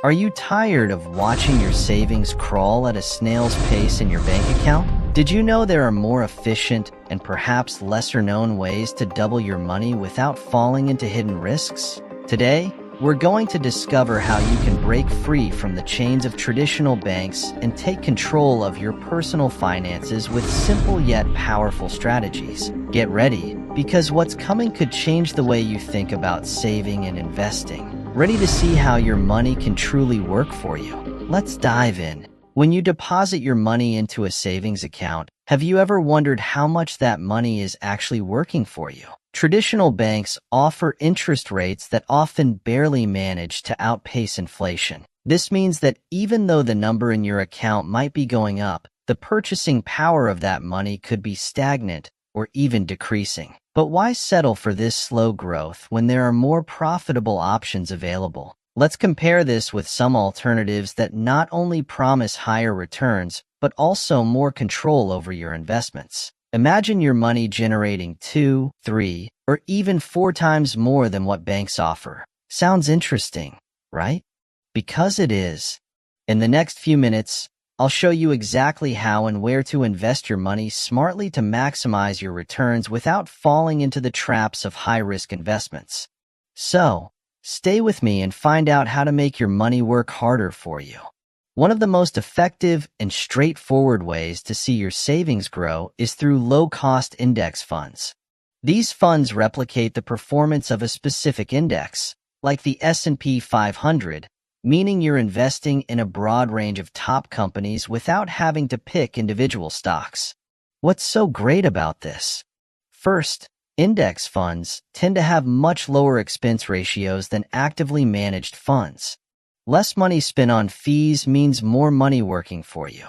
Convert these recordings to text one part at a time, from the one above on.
Are you tired of watching your savings crawl at a snail's pace in your bank account? Did you know there are more efficient and perhaps lesser-known ways to double your money without falling into hidden risks? Today, we're going to discover how you can break free from the chains of traditional banks and take control of your personal finances with simple yet powerful strategies. Get ready, because what's coming could change the way you think about saving and investing. Ready to see how your money can truly work for you? Let's dive in. When you deposit your money into a savings account, have you ever wondered how much that money is actually working for you? Traditional banks offer interest rates that often barely manage to outpace inflation. This means that even though the number in your account might be going up, the purchasing power of that money could be stagnant or even decreasing. But why settle for this slow growth when there are more profitable options available? Let's compare this with some alternatives that not only promise higher returns, but also more control over your investments. Imagine your money generating 2, 3, or even 4 times more than what banks offer. Sounds interesting, right? Because it is. In the next few minutes, I'll show you exactly how and where to invest your money smartly to maximize your returns without falling into the traps of high-risk investments. So, stay with me and find out how to make your money work harder for you. One of the most effective and straightforward ways to see your savings grow is through low-cost index funds. These funds replicate the performance of a specific index, like the S&P 500, meaning you're investing in a broad range of top companies without having to pick individual stocks. What's so great about this? First, index funds tend to have much lower expense ratios than actively managed funds. Less money spent on fees means more money working for you.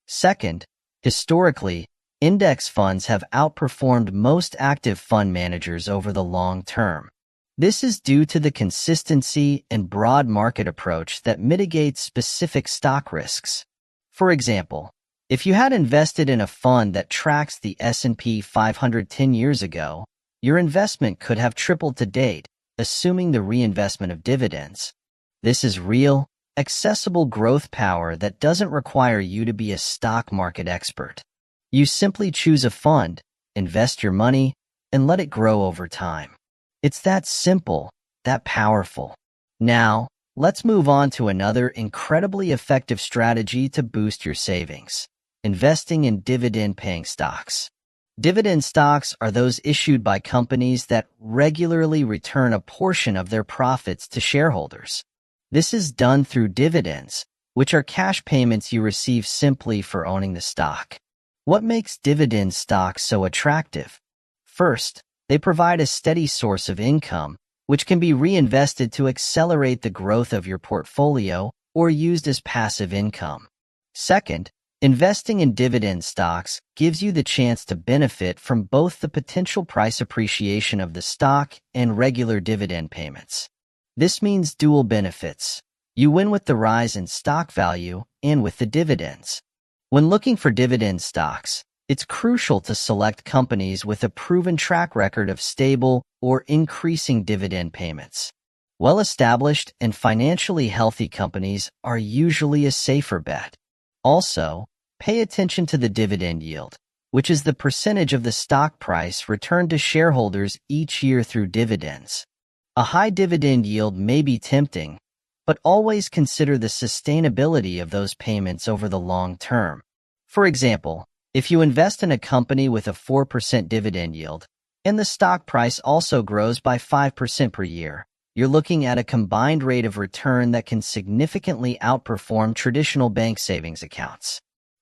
Second, historically, index funds have outperformed most active fund managers over the long term. This is due to the consistency and broad market approach that mitigates specific stock risks. For example, if you had invested in a fund that tracks the S&P 500 10 years ago, your investment could have tripled to date, assuming the reinvestment of dividends. This is real, accessible growth power that doesn't require you to be a stock market expert. You simply choose a fund, invest your money, and let it grow over time. It's that simple, that powerful. Now, let's move on to another incredibly effective strategy to boost your savings: investing in dividend-paying stocks. Dividend stocks are those issued by companies that regularly return a portion of their profits to shareholders. This is done through dividends, which are cash payments you receive simply for owning the stock. What makes dividend stocks so attractive? First, they provide a steady source of income, which can be reinvested to accelerate the growth of your portfolio or used as passive income. Second, investing in dividend stocks gives you the chance to benefit from both the potential price appreciation of the stock and regular dividend payments. This means dual benefits. You win with the rise in stock value and with the dividends. When looking for dividend stocks, it's crucial to select companies with a proven track record of stable or increasing dividend payments. Well-established and financially healthy companies are usually a safer bet. Also, pay attention to the dividend yield, which is the percentage of the stock price returned to shareholders each year through dividends. A high dividend yield may be tempting, but always consider the sustainability of those payments over the long term. For example, if you invest in a company with a 4% dividend yield, and the stock price also grows by 5% per year, you're looking at a combined rate of return that can significantly outperform traditional bank savings accounts.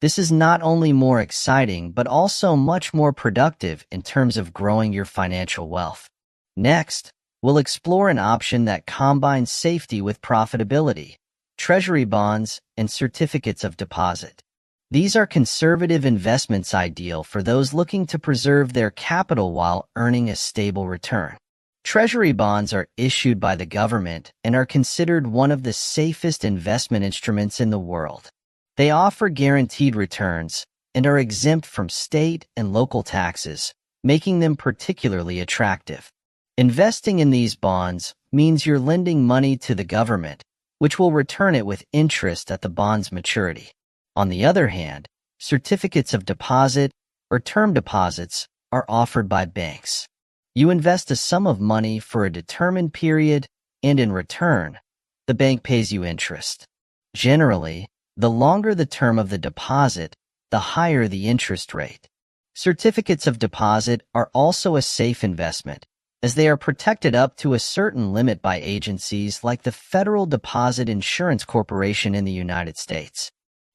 This is not only more exciting, but also much more productive in terms of growing your financial wealth. Next, we'll explore an option that combines safety with profitability: Treasury bonds and certificates of deposit. These are conservative investments ideal for those looking to preserve their capital while earning a stable return. Treasury bonds are issued by the government and are considered one of the safest investment instruments in the world. They offer guaranteed returns and are exempt from state and local taxes, making them particularly attractive. Investing in these bonds means you're lending money to the government, which will return it with interest at the bond's maturity. On the other hand, certificates of deposit or term deposits are offered by banks. You invest a sum of money for a determined period, and in return, the bank pays you interest. Generally, the longer the term of the deposit, the higher the interest rate. Certificates of deposit are also a safe investment, as they are protected up to a certain limit by agencies like the Federal Deposit Insurance Corporation in the United States.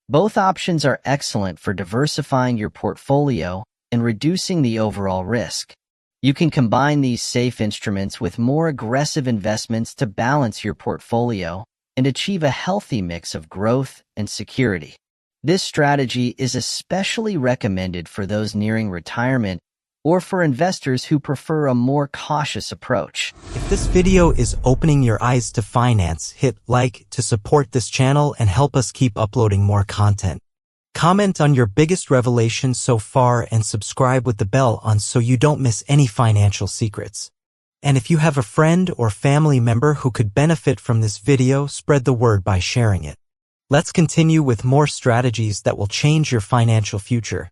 Both options are excellent for diversifying your portfolio and reducing the overall risk. You can combine these safe instruments with more aggressive investments to balance your portfolio and achieve a healthy mix of growth and security. This strategy is especially recommended for those nearing retirement or for investors who prefer a more cautious approach. If this video is opening your eyes to finance, hit like to support this channel and help us keep uploading more content. Comment on your biggest revelation so far and subscribe with the bell on so you don't miss any financial secrets. And if you have a friend or family member who could benefit from this video, spread the word by sharing it. Let's continue with more strategies that will change your financial future.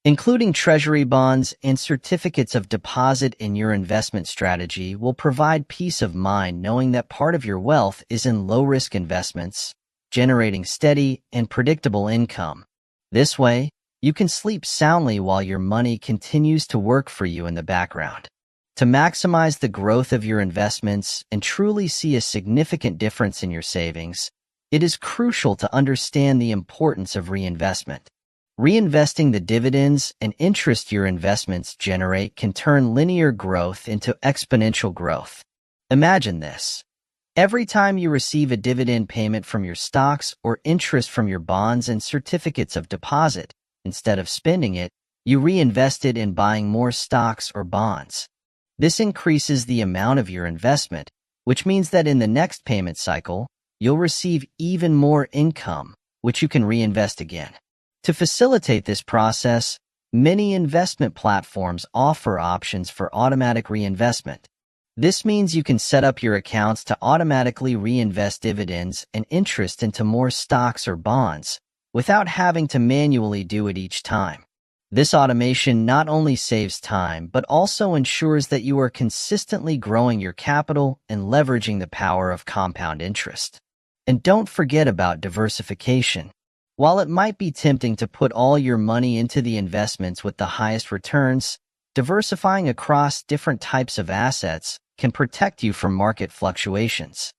Including Treasury bonds and certificates of deposit in your investment strategy will provide peace of mind knowing that part of your wealth is in low-risk investments, generating steady and predictable income. This way, you can sleep soundly while your money continues to work for you in the background. To maximize the growth of your investments and truly see a significant difference in your savings, it is crucial to understand the importance of reinvestment. Reinvesting the dividends and interest your investments generate can turn linear growth into exponential growth. Imagine this. Every time you receive a dividend payment from your stocks or interest from your bonds and certificates of deposit, instead of spending it, you reinvest it in buying more stocks or bonds. This increases the amount of your investment, which means that in the next payment cycle, you'll receive even more income, which you can reinvest again. To facilitate this process, many investment platforms offer options for automatic reinvestment. This means you can set up your accounts to automatically reinvest dividends and interest into more stocks or bonds without having to manually do it each time. This automation not only saves time, but also ensures that you are consistently growing your capital and leveraging the power of compound interest. And don't forget about diversification. While it might be tempting to put all your money into the investments with the highest returns, diversifying across different types of assets can protect you from market fluctuations.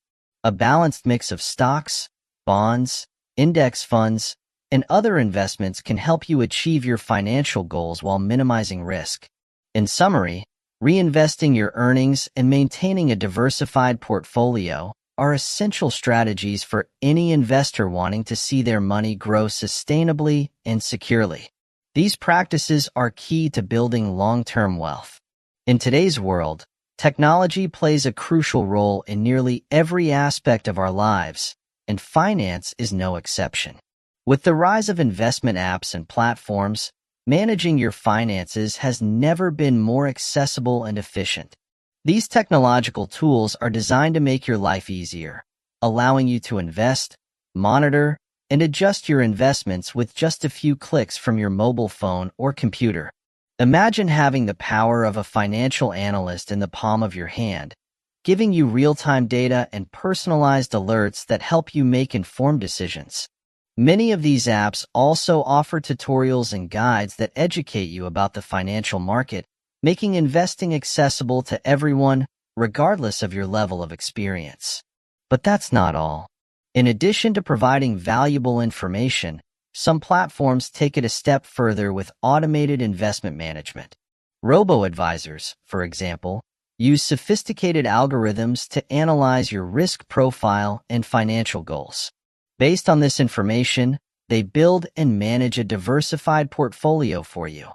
A balanced mix of stocks, bonds, index funds, and other investments can help you achieve your financial goals while minimizing risk. In summary, reinvesting your earnings and maintaining a diversified portfolio are essential strategies for any investor wanting to see their money grow sustainably and securely. These practices are key to building long-term wealth. In today's world, technology plays a crucial role in nearly every aspect of our lives, and finance is no exception. With the rise of investment apps and platforms, managing your finances has never been more accessible and efficient. These technological tools are designed to make your life easier, allowing you to invest, monitor, and adjust your investments with just a few clicks from your mobile phone or computer. Imagine having the power of a financial analyst in the palm of your hand, giving you real-time data and personalized alerts that help you make informed decisions. Many of these apps also offer tutorials and guides that educate you about the financial market, making investing accessible to everyone, regardless of your level of experience. But that's not all. In addition to providing valuable information, some platforms take it a step further with automated investment management. Robo Advisors, for example, use sophisticated algorithms to analyze your risk profile and financial goals. Based on this information, they build and manage a diversified portfolio for you,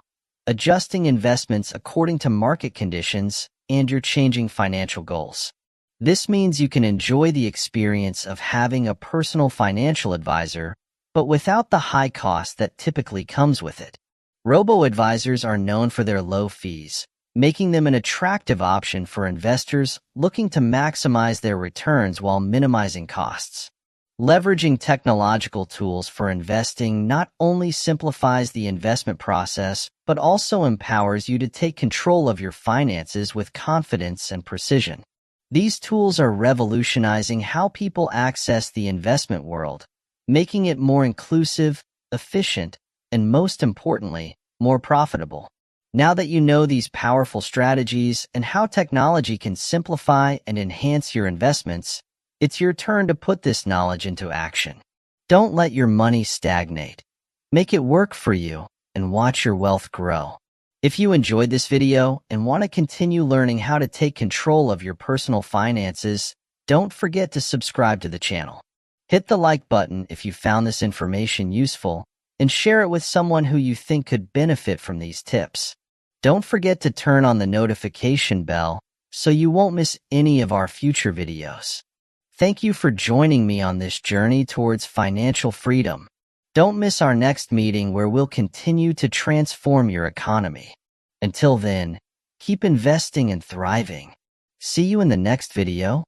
adjusting investments according to market conditions and your changing financial goals. This means you can enjoy the experience of having a personal financial advisor, but without the high cost that typically comes with it. Robo-advisors are known for their low fees, making them an attractive option for investors looking to maximize their returns while minimizing costs. Leveraging technological tools for investing not only simplifies the investment process, but also empowers you to take control of your finances with confidence and precision. These tools are revolutionizing how people access the investment world, making it more inclusive, efficient, and most importantly, more profitable. Now that you know these powerful strategies and how technology can simplify and enhance your investments, it's your turn to put this knowledge into action. Don't let your money stagnate. Make it work for you and watch your wealth grow. If you enjoyed this video and want to continue learning how to take control of your personal finances, don't forget to subscribe to the channel. Hit the like button if you found this information useful and share it with someone who you think could benefit from these tips. Don't forget to turn on the notification bell so you won't miss any of our future videos. Thank you for joining me on this journey towards financial freedom. Don't miss our next meeting where we'll continue to transform your economy. Until then, keep investing and thriving. See you in the next video.